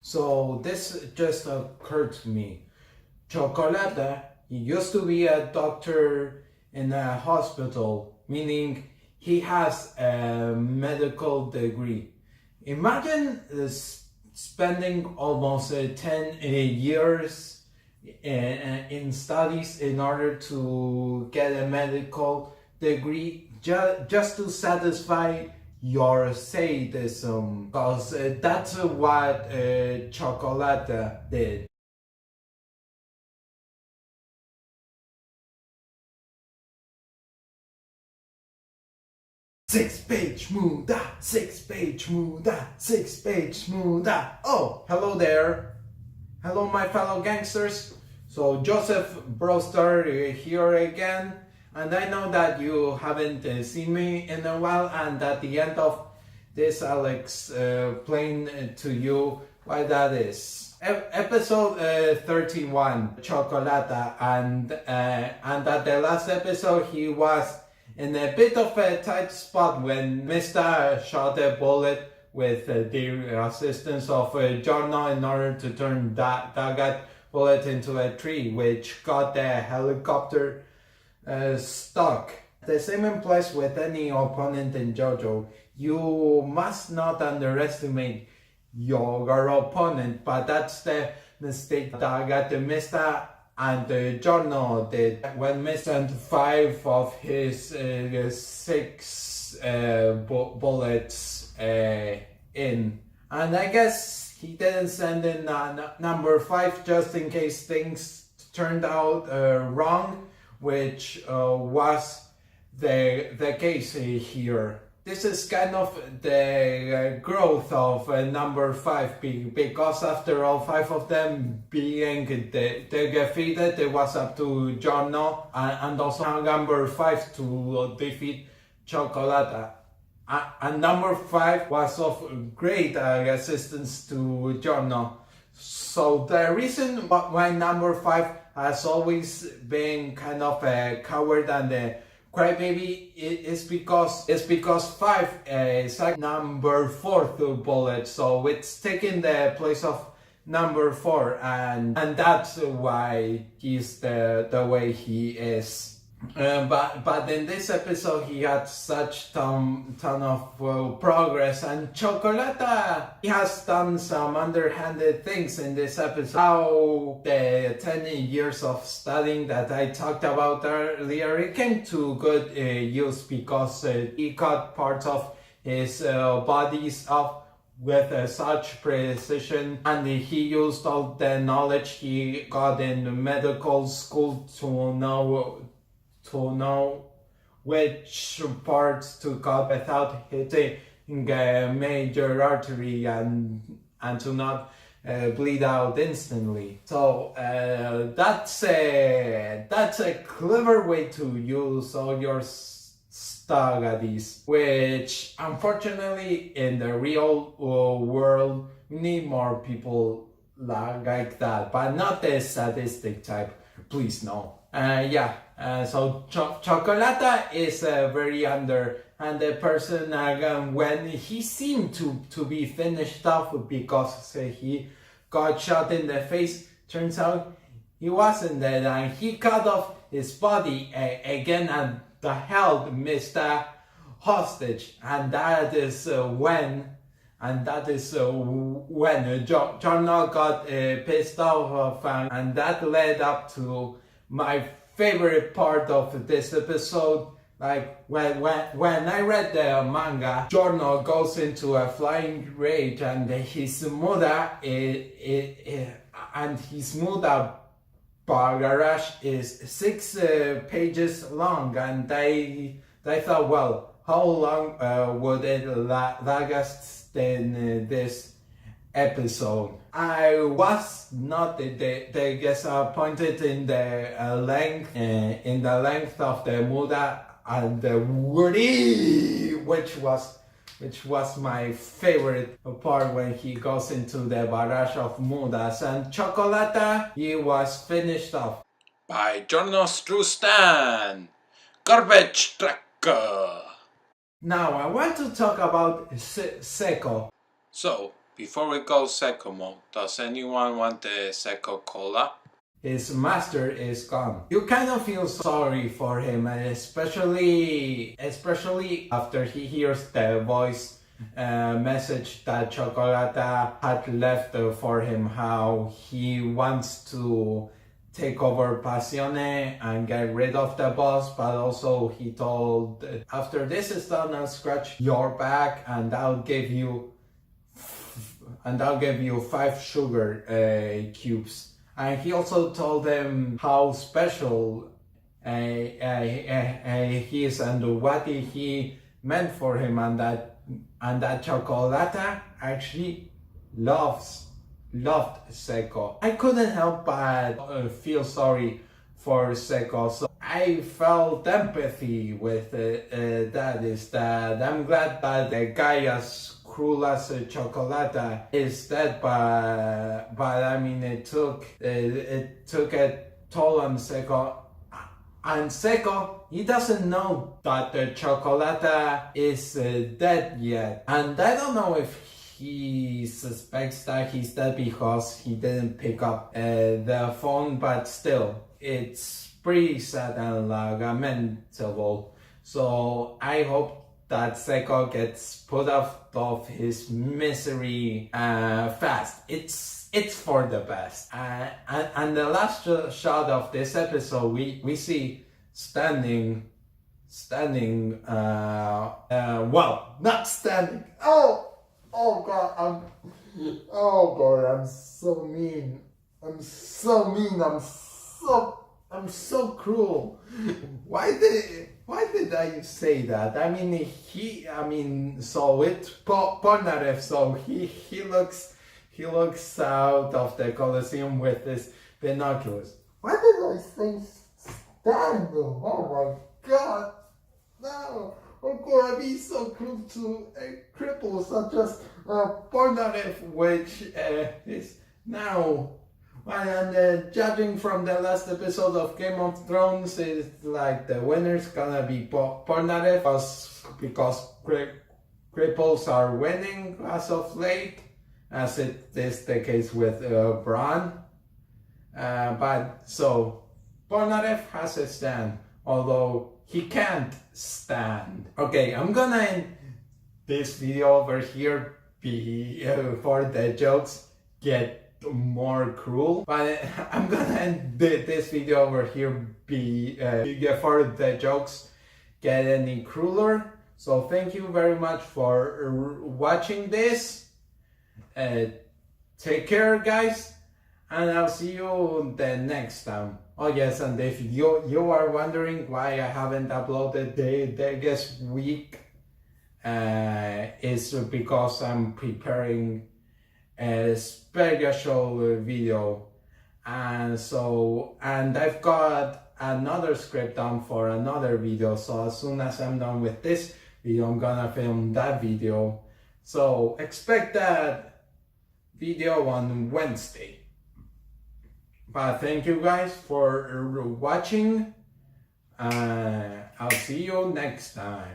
So this just occurred to me. Chocolate, he used to be a doctor in a hospital, meaning he has a medical degree. Imagine spending almost 10 years in studies in order to get a medical degree just to satisfy your sadism, because that's what Chocolate did. Six-page muda, six-page muda, six-page muda. Oh, hello there. Hello, my fellow gangsters. So, Joseph Brewster here again. And I know that you haven't seen me in a while, and at the end of this, I'll explain to you why that is. Episode 31, Chocolata, and at the last episode, he was in a bit of a tight spot when Mr. shot a bullet with the assistance of Giorno in order to turn that bullet into a tree, which got the helicopter stuck. The same applies with any opponent in JoJo. You must not underestimate your opponent, but that's the mistake that Mr. and Giorno did when Mr. sent 5 of his 6 bullets in. And I guess he didn't send in number 5 just in case things turned out wrong, which was the case here. This is kind of the growth of number 5, because after all 5 of them being defeated, it was up to Giorno and also number 5 to defeat Chocolata. And number 5 was of great assistance to Giorno. So the reason why number 5 has always been kind of a coward and a crybaby is because 5 is like number 4th bullet, so it's taking the place of number 4, and that's why he's the way he is. But in this episode he had such ton of progress, and Chocolata, he has done some underhanded things in this episode. How the 10 years of studying that I talked about earlier, it came to good use, because he cut parts of his bodies off with such precision, and he used all the knowledge he got in medical school to know which parts to cut without hitting a major artery and to not bleed out instantly. So that's a clever way to use all your studies, which unfortunately in the real world we need more people like that, but not the sadistic type, please no. So Chocolata is a very underhanded person when he seemed to be finished off because he got shot in the face. Turns out he wasn't dead, and he cut off his body again and held Mr. hostage, and that is when Giorno got pissed off, and that led up to my favorite part of this episode. Like when I read the manga, Giorno goes into a flying rage, and his muda barrage is 6 pages long, and I thought, well, how long would it last in this episode? I was not disappointed in the length of the muda and the wordy, which was my favorite part when he goes into the barrage of mudas. And Chocolata, he was finished off by Giorno's true stand, garbage trucker. Now I want to talk about Seco. So Before we go Seco mode, does anyone want the Seco Cola? His master is gone. You kind of feel sorry for him, especially after he hears the voice message that Chocolata had left for him, how he wants to take over Passione and get rid of the boss, but also he told, after this is done, I'll scratch your back and I'll give you 5 sugar cubes. And he also told them how special he is and what he meant for him, and that Chocolata actually loved Seco. I couldn't help but feel sorry for Seco, so I felt empathy with that. Is that I'm glad that the guy as cruel as Chocolata is dead, but I mean it took a toll on Seco. And Seco, he doesn't know that the Chocolata is dead yet. And I don't know if he suspects that he's dead because he didn't pick up the phone, but still, it's pretty sad and lamentable. So I hope that Seco gets put out of his misery fast. It's for the best. And the last shot of this episode, we see standing, well, not standing. Oh God, I'm so mean. I'm so cruel. Why did I say that? I mean, so it's Polnareff, so he looks out of the Colosseum with his binoculars. Why did I say stand? Oh my God, no. How could I be so cruel to a cripple such as Polnareff, which is now... And judging from the last episode of Game of Thrones, it's like the winner's gonna be Polnareff because cripples are winning as of late, as it is the case with Bran. But so Polnareff has a stand, although he can't stand. Okay, I'm gonna end this video over here for the jokes get more cruel, but I'm gonna end this video over here for the jokes get any crueler. So thank you very much for watching this. Take care, guys, and I'll see you the next time. Oh yes, and if you are wondering why I haven't uploaded the guest week, is because I'm preparing a special video, and I've got another script done for another video, so as soon as I'm done with this video, I'm gonna film that video, so expect that video on Wednesday. But thank you guys for watching. I'll see you next time.